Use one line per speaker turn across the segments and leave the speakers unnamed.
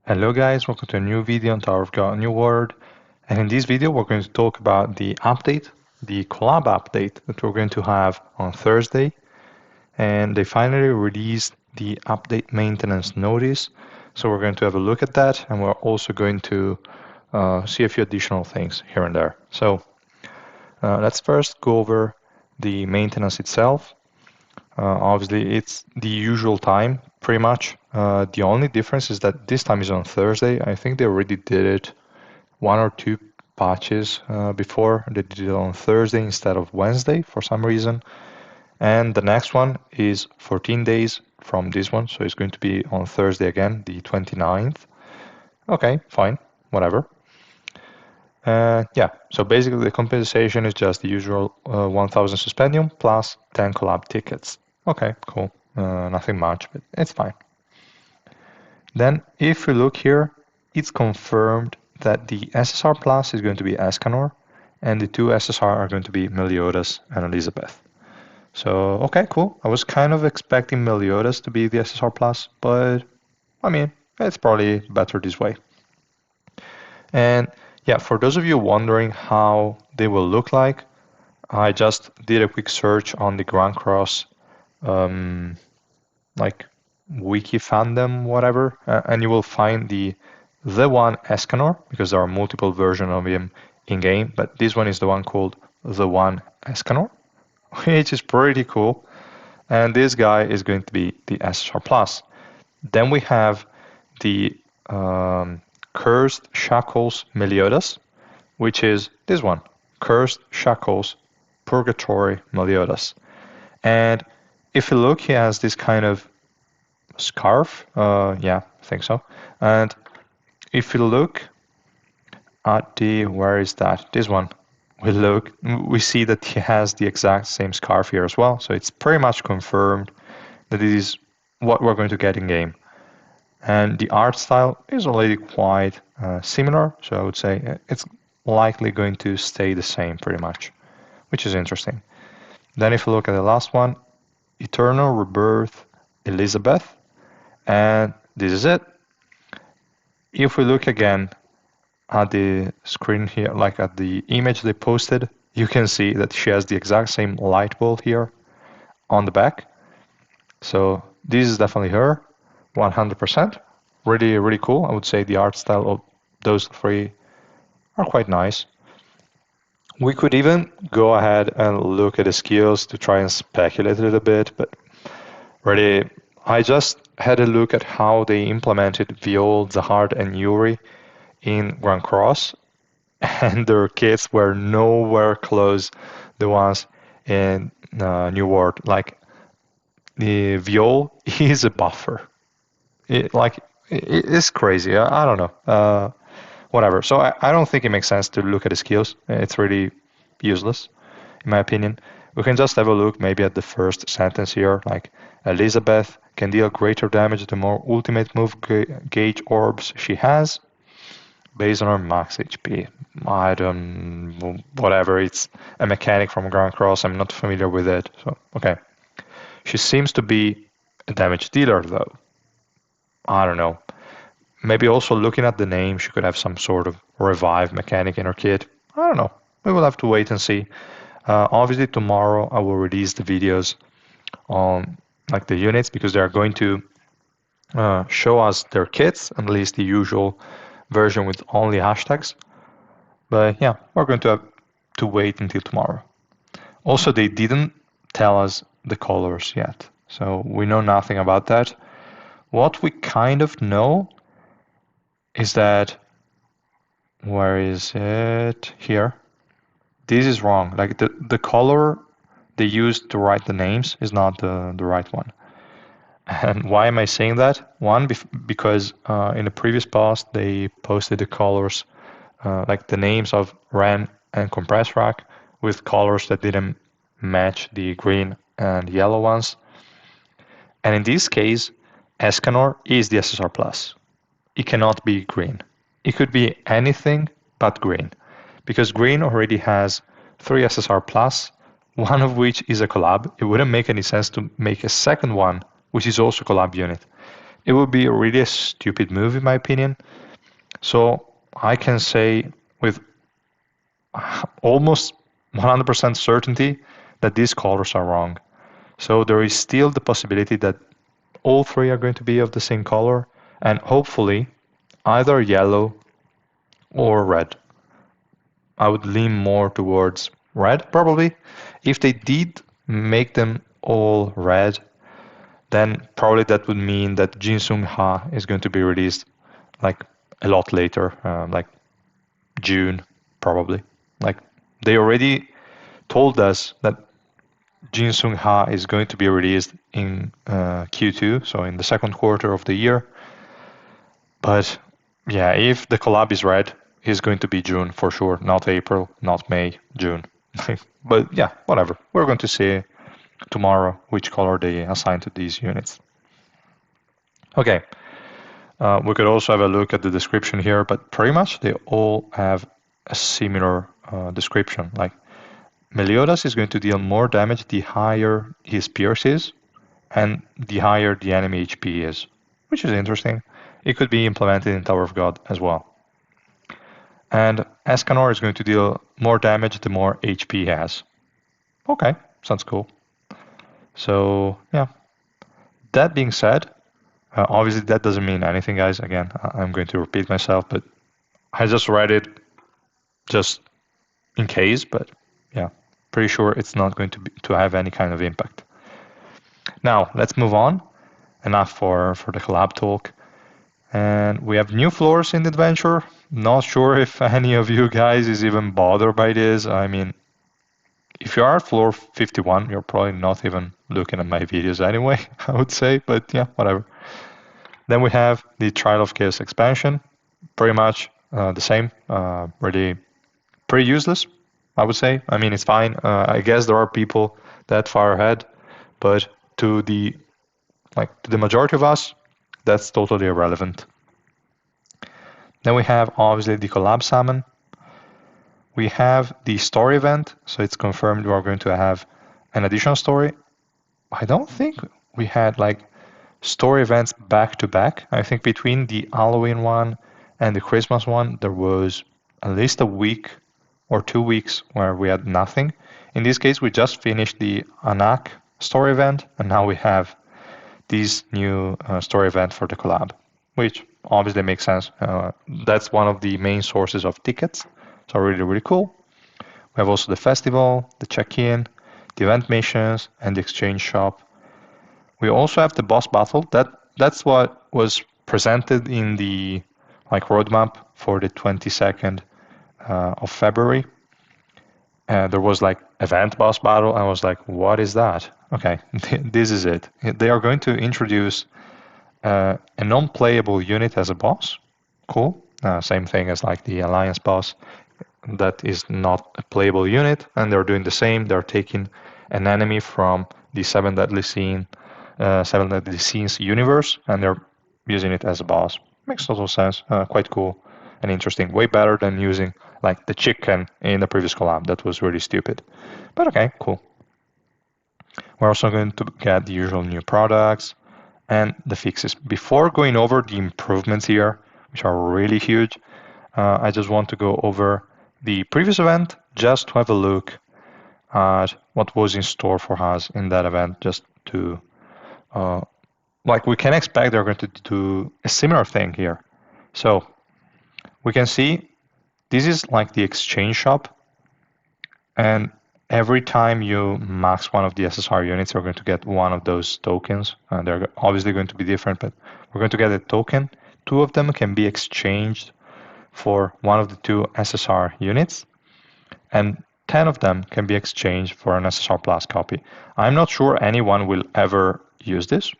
Hello guys, welcome to a new video on Tower of God New World. And in this video we're going to talk about the update, the Collab update that we're going to have on Thursday. And they finally released the update maintenance notice. So we're going to have a look at that, and we're also going to see a few additional things here and there. So let's first go over the maintenance itself. Obviously, it's the usual time, pretty much. The only difference is that this time is on Thursday. I think they already did it one or two patches before. They did it on Thursday instead of Wednesday for some reason. And the next one is 14 days from this one, so it's going to be on Thursday again, the 29th. Okay, fine, whatever. Yeah, so basically the compensation is just the usual 1000 suspendium plus 10 collab tickets. Okay, cool. Nothing much, but it's fine. Then if we look here, it's confirmed that the SSR Plus is going to be Escanor, and the two SSR are going to be Meliodas and Elizabeth. So, okay, cool. I was kind of expecting Meliodas to be the SSR Plus, but I mean, it's probably better this way. And yeah, for those of you wondering how they will look like, I just did a quick search on the Grand Cross like wiki fandom, whatever, and you will find the one Escanor, because there are multiple versions of him in game, but this one is the one called the one Escanor, which is pretty cool. And this guy is going to be the SSR Plus. Then we have the Cursed Shackles Meliodas, which is this one, Cursed Shackles Purgatory Meliodas. And if you look, he has this kind of scarf. Yeah, I think so. And if you look at where is that? This one. We see that he has the exact same scarf here as well. So it's pretty much confirmed that it is what we're going to get in game. And the art style is already quite similar. So I would say it's likely going to stay the same pretty much, which is interesting. Then if you look at the last one, Eternal Rebirth Elizabeth, and this is it. If we look again at the screen here, like at the image they posted, you can see that she has the exact same light bulb here on the back. So this is definitely her, 100%. Really, really cool. I would say the art style of those three are quite nice. We could even go ahead and look at the skills to try and speculate a little bit, but really, I just had a look at how they implemented Viol, Zahard, and Yuri in Grand Cross, and their kits were nowhere close the ones in New World. Like, the Viol is a buffer. It's crazy. I don't know. Whatever. So I don't think it makes sense to look at the skills. It's really useless, in my opinion. We can just have a look maybe at the first sentence here, like Elizabeth can deal greater damage the more ultimate move gauge orbs she has based on her max HP. I don't, whatever, it's a mechanic from Grand Cross, I'm not familiar with it, so okay. She seems to be a damage dealer though. I don't know. Maybe also looking at the name, she could have some sort of revive mechanic in her kit. I don't know. We will have to wait and see. Obviously tomorrow I will release the videos on like the units, because they are going to show us their kits, at least the usual version with only hashtags. But yeah, we're going to have to wait until tomorrow. Also, they didn't tell us the colors yet, so we know nothing about that. What we kind of know is that, where is it? Here. This is wrong. Like the color they used to write the names is not the right one. And why am I saying that? One, because in the previous post they posted the colors, like the names of Ren and Compress Rack, with colors that didn't match the green and yellow ones. And in this case, Escanor is the SSR Plus. It cannot be green. It could be anything but green, because green already has 3 SSR Plus, one of which is a collab. It wouldn't make any sense to make a second one, which is also collab unit. it would be really a stupid move in my opinion. So I can say with almost 100% certainty that these colors are wrong. So there is still the possibility that all three are going to be of the same color, and hopefully either yellow or red. I would lean more towards red, probably. If they did make them all red, then probably that would mean that Jinsung Ha is going to be released like a lot later, like June, probably. Like they already told us that Jinsung Ha is going to be released in Q2, so in the second quarter of the year. But yeah, if the collab is red, it's going to be June for sure, not April, not May, June. But yeah, whatever. We're going to see tomorrow which color they assign to these units. Okay, we could also have a look at the description here, but pretty much they all have a similar description. Like Meliodas is going to deal more damage the higher his pierce is, and the higher the enemy HP is, which is interesting. It could be implemented in Tower of God as well. And Escanor is going to deal more damage the more HP he has. Okay, sounds cool. So yeah, that being said, obviously that doesn't mean anything, guys. Again, I'm going to repeat myself, but I just read it just in case. But yeah, pretty sure it's not going to have any kind of impact. Now let's move on. Enough for the collab talk. And we have new floors in the adventure. Not sure if any of you guys is even bothered by this. I mean, if you are at floor 51, you're probably not even looking at my videos anyway, I would say, but yeah, whatever. Then we have the Trial of Chaos expansion, pretty much the same, really pretty useless, I would say. I mean, it's fine. I guess there are people that far ahead, but to the majority of us, that's totally irrelevant. Then we have obviously the collab summon. We have the story event, so it's confirmed we are going to have an additional story. I don't think we had like story events back to back. I think between the Halloween one and the Christmas one, there was at least a week or 2 weeks where we had nothing. In this case, we just finished the Anak story event, and now we have this new story event for the collab, which obviously makes sense. That's one of the main sources of tickets, so really, really cool. We have also the festival, the check-in, the event missions, and the exchange shop. We also have the boss battle. That's what was presented in the roadmap for the 22nd of February. There was like event boss battle. I was like, what is that? Okay, this is it. They are going to introduce a non-playable unit as a boss. Cool. Same thing as like the alliance boss. That is not a playable unit, and they're doing the same. They're taking an enemy from the Seven Deadly Sins universe, and they're using it as a boss. Makes total sense. Quite cool and interesting. Way better than using like the chicken in the previous collab. That was really stupid. But okay, cool. We're also going to get the usual new products and the fixes. Before going over the improvements here, which are really huge, I just want to go over the previous event just to have a look at what was in store for us in that event, just to we can expect they're going to do a similar thing here. So we can see this is like the exchange shop, and every time you max one of the SSR units, you're going to get one of those tokens. They're obviously going to be different, but we're going to get a token. 2 of them can be exchanged for one of the 2 SSR units, and 10 of them can be exchanged for an SSR Plus copy. I'm not sure anyone will ever use this,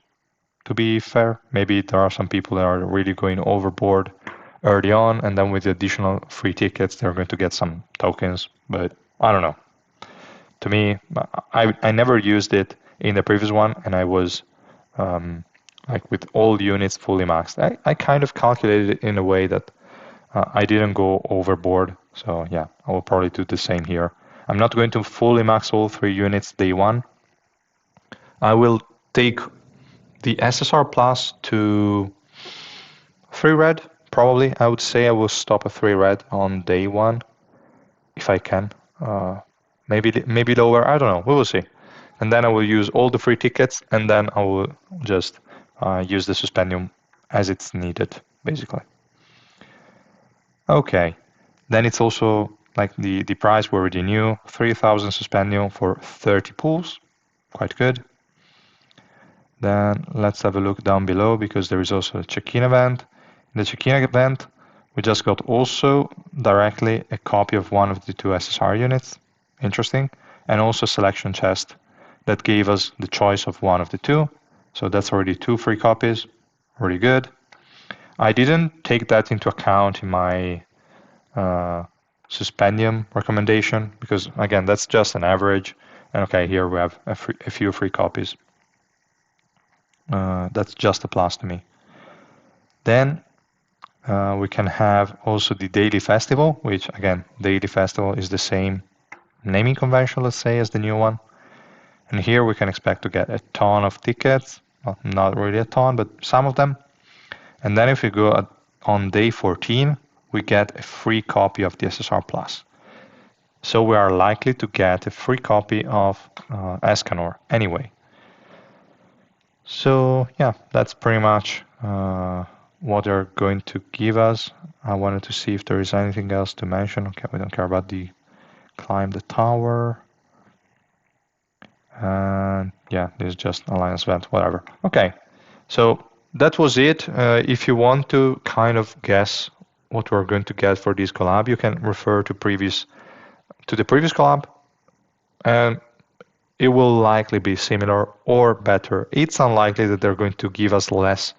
to be fair. Maybe there are some people that are really going overboard early on, and then with the additional free tickets, they're going to get some tokens, but I don't know. To me, I never used it in the previous one, and I was with all units fully maxed. I kind of calculated it in a way that I didn't go overboard. So yeah, I will probably do the same here. I'm not going to fully max all 3 units day one. I will take The SSR Plus to 3 red, probably. I would say I will stop at 3 red on day 1, if I can. Maybe lower, I don't know, we will see. And then I will use all the free tickets, and then I will just use the Suspendium as it's needed, basically. Okay, then it's also like the price we already knew, 3,000 Suspendium for 30 pools, quite good. Then let's have a look down below because there is also a check-in event. In the check-in event, we just got also directly a copy of one of the 2 SSR units, interesting, and also a selection chest that gave us the choice of one of the 2. So that's already 2 free copies, really good. I didn't take that into account in my Suspendium recommendation because again, that's just an average. And okay, here we have a few free copies. That's just a plus to me. Then we can have also the daily festival, which again, daily festival is the same naming convention, let's say, as the new one. And here we can expect to get a ton of tickets, well, not really a ton, but some of them. And then if we go on day 14, we get a free copy of the SSR Plus. So we are likely to get a free copy of Escanor anyway. So yeah, that's pretty much what they're going to give us. I wanted to see if there is anything else to mention. Okay, we don't care about the climb the tower. And yeah, this is just alliance event, whatever. Okay, so that was it. If you want to kind of guess what we're going to get for this collab, you can refer to the previous collab, and it will likely be similar or better. It's unlikely that they're going to give us less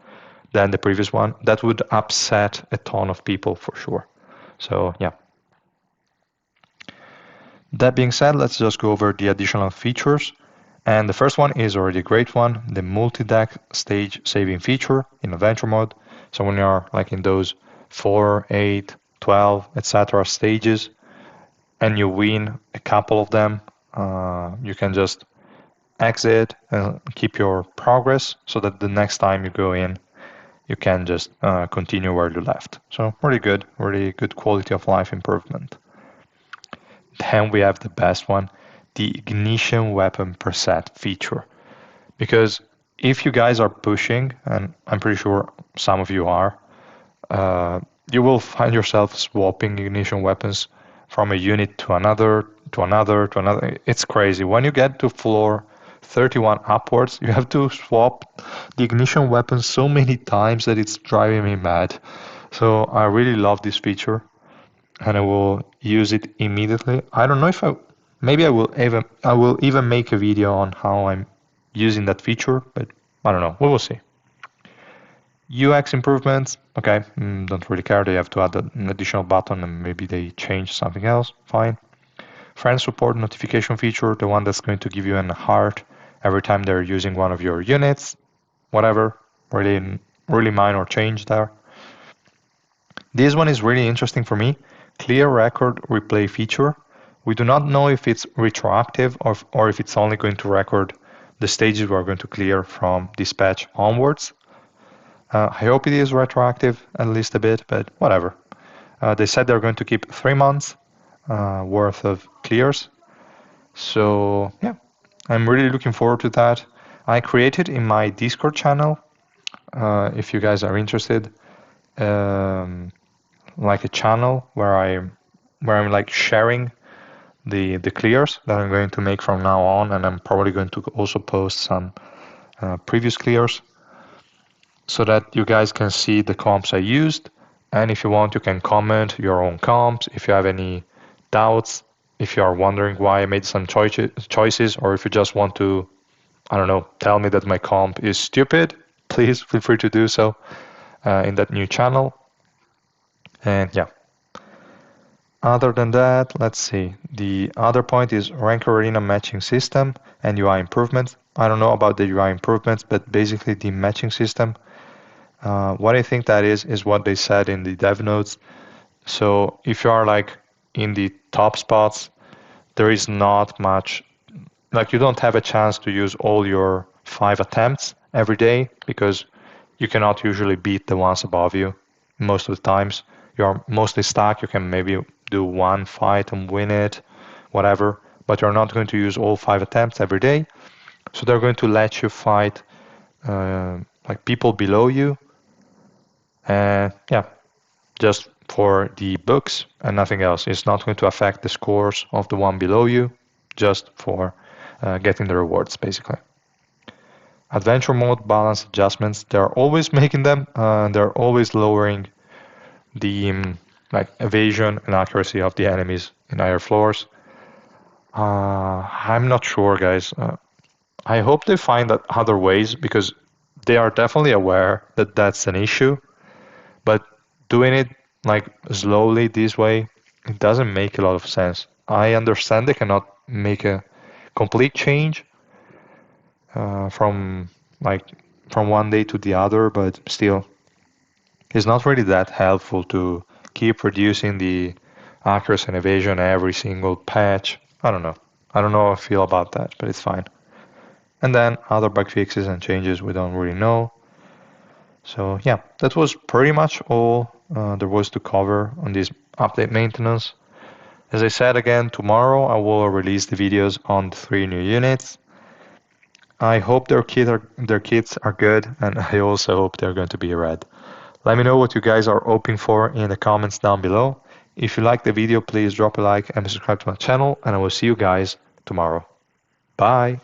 than the previous one. That would upset a ton of people for sure. So yeah. That being said, let's just go over the additional features. And the first one is already a great one, the multi-deck stage saving feature in adventure mode. So when you're like in those 4, 8, 12, etc. stages, and you win a couple of them, you can just exit and keep your progress so that the next time you go in, you can just continue where you left. So really good quality of life improvement. Then we have the best one, the ignition weapon per set feature. Because if you guys are pushing, and I'm pretty sure some of you are, you will find yourself swapping ignition weapons from a unit to another, to another, to another. It's crazy. When you get to floor 31 upwards, you have to swap the ignition weapons so many times that it's driving me mad. So I really love this feature and I will use it immediately. I don't know if maybe I will even make a video on how I'm using that feature, but I don't know. We will see. UX improvements, okay, don't really care. They have to add an additional button and maybe they change something else. Fine. Friend support notification feature, the one that's going to give you an heart every time they're using one of your units. Whatever, really minor change there. This one is really interesting for me. Clear record replay feature. We do not know if it's retroactive or if it's only going to record the stages we're going to clear from dispatch onwards. I hope it is retroactive at least a bit, but whatever. They said they're going to keep 3 months worth of clears. So yeah, I'm really looking forward to that. I created in my Discord channel, if you guys are interested, like a channel where I'm like sharing the clears that I'm going to make from now on, and I'm probably going to also post some previous clears so that you guys can see the comps I used. And if you want, you can comment your own comps. If you have any doubts, if you are wondering why I made some choices, or if you just want to, I don't know, tell me that my comp is stupid, please feel free to do so in that new channel. And yeah. Other than that, let's see. The other point is Rank Arena matching system and UI improvements. I don't know about the UI improvements, but basically the matching system. What I think that is what they said in the dev notes. So if you are like in the top spots, there is not much, like you don't have a chance to use all your 5 attempts every day because you cannot usually beat the ones above you most of the times. You're mostly stuck. You can maybe do one fight and win it, whatever, but you're not going to use all 5 attempts every day. So they're going to let you fight like people below you, and yeah, just for the books and nothing else. It's not going to affect the scores of the one below you, just for getting the rewards, basically. Adventure mode balance adjustments, they're always making them, they're always lowering the like evasion and accuracy of the enemies in higher floors. I'm not sure, guys. I hope they find that other ways because they are definitely aware that that's an issue, but doing it like slowly this way, it doesn't make a lot of sense. I understand they cannot make a complete change from like from one day to the other, but still, it's not really that helpful to keep reducing the accuracy and evasion every single patch. I don't know. I don't know how I feel about that, but it's fine. And then other bug fixes and changes we don't really know. So yeah, that was pretty much all there was to cover on this update maintenance. As I said again, tomorrow I will release the videos on the 3 new units. I hope their kits are good, and I also hope they're going to be red. Let me know what you guys are hoping for in the comments down below. If you like the video, please drop a like and subscribe to my channel, and I will see you guys tomorrow. Bye!